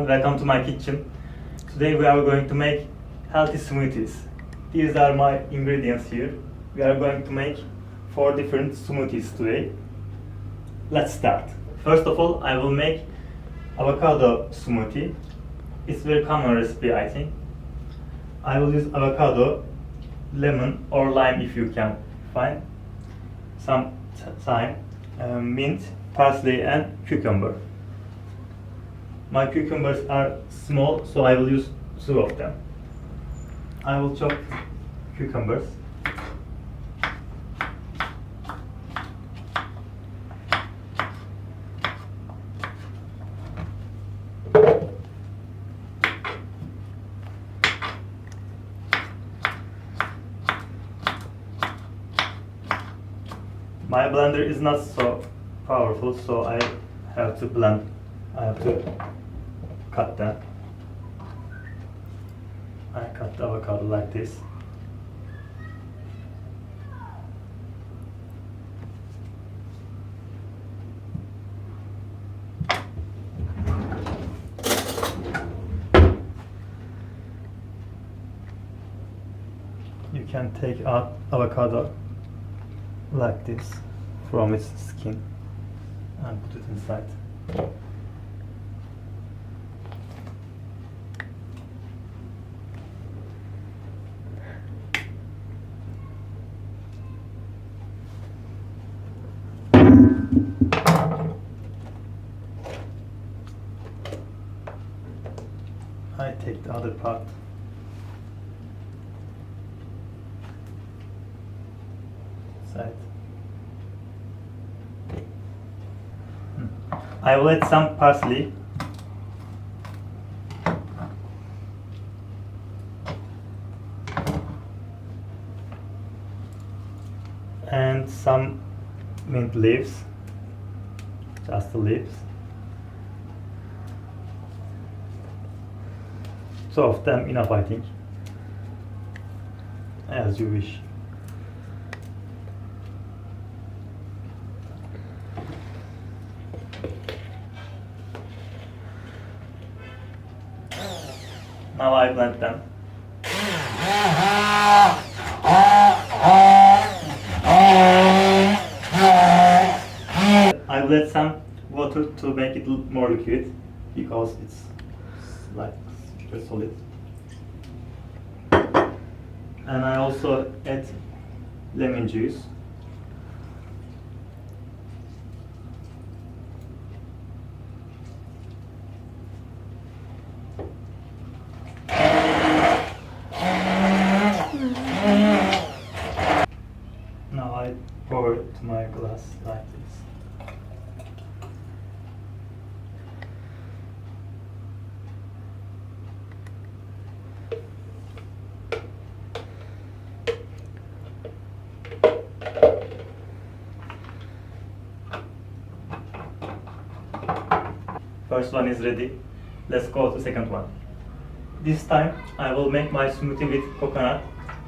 welcome to my kitchen. Today we are going to make healthy smoothies. These are my ingredients here. We are going to make 4 different smoothies today. Let's start. First of all, I will make avocado smoothie. It's a very common recipe, I think. I will use avocado, lemon or lime if you can find, some thyme, mint, parsley and cucumber. My cucumbers are small, so I will use 2 of them. I will chop cucumbers. My blender is not so powerful, so I have to blend. I have to cut them. I cut the avocado like this. You can take out avocado like this from its skin and put it inside. I take the other part. Side. I will add some parsley. And some mint leaves. Just the leaves. 2 of them enough, I think. As you wish. Now I blend them. I will add some water to make it more liquid because it's like super solid. And I also add lemon juice. Now I pour it to my glass like this. First one is ready. Let's go to second one. This time I will make my smoothie with coconut,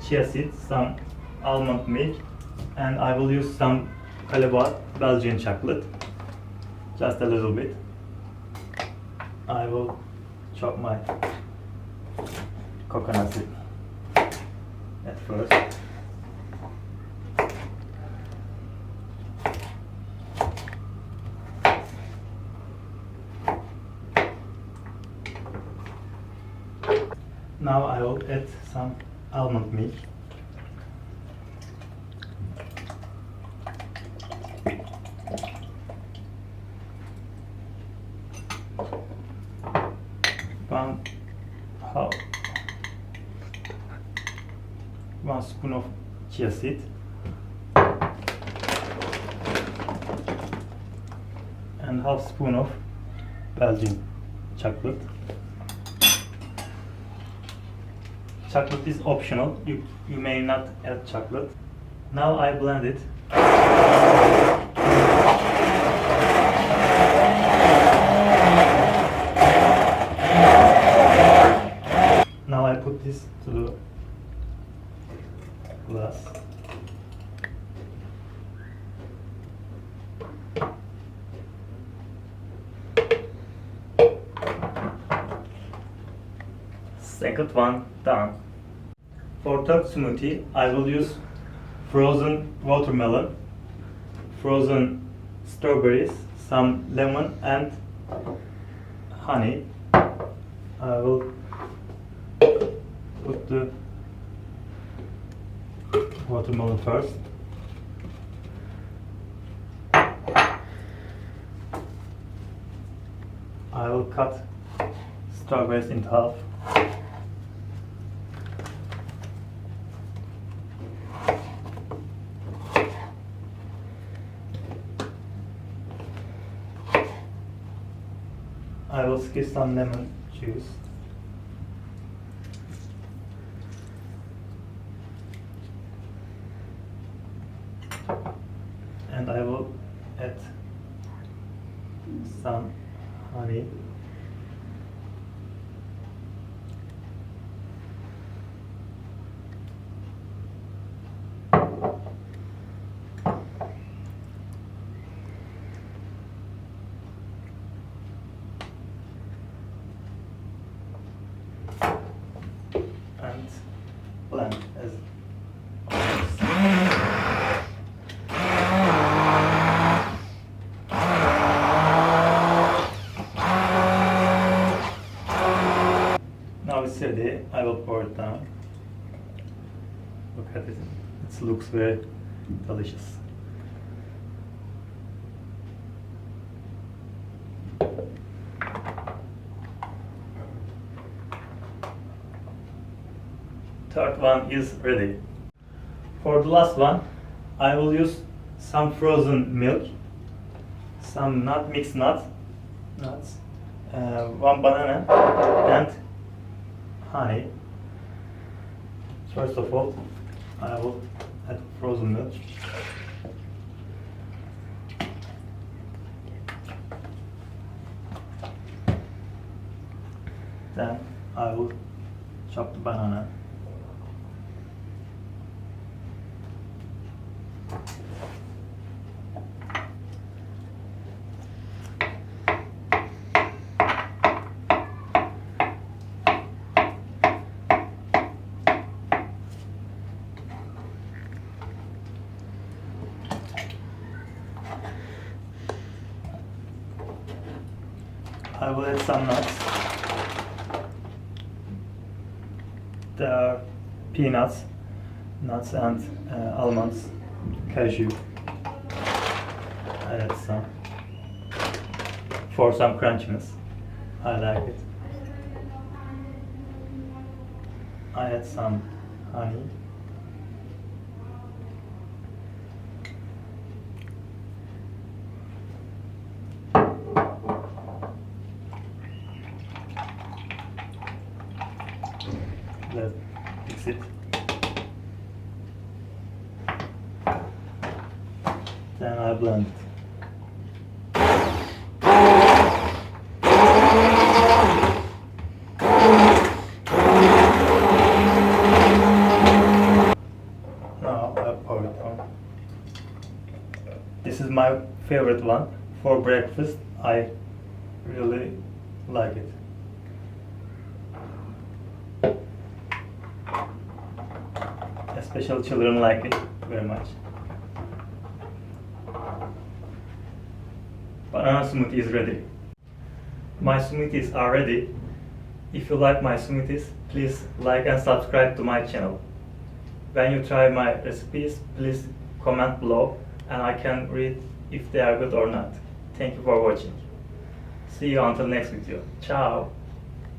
chia seeds, some almond milk, and I will use some Calabar Belgian chocolate, just a little bit. I will chop my coconut seed at first. Now I will add some almond milk. One spoon of chia seed and half spoon of Belgian chocolate. Chocolate is optional. You may not add chocolate. Now I blend it. Now I put this to the glass. Second one done. For third smoothie, I will use frozen watermelon, frozen strawberries, some lemon and honey. I will put the watermelon first. I will cut strawberries into half. I will squeeze some lemon juice. And I will add some honey. And blend as now it's ready. I will pour it down. Look at it. It looks very delicious. Third one is ready. For the last one, I will use some frozen milk, some mixed nuts, one banana, and honey. First of all, I will add frozen milk. Then I will chop the banana. I will add some nuts. There are peanuts, nuts and almonds, cashew. I add some for some crunchiness. I like it. I add some honey. Let's mix it. Then I blend it. Now I pour it on. This is my favorite one for breakfast. I really like it. Especially children like it very much. Banana smoothie is ready. My smoothies are ready. If you like my smoothies, please like and subscribe to my channel. When you try my recipes, please comment below and I can read if they are good or not. Thank you for watching. See you until next video. Ciao!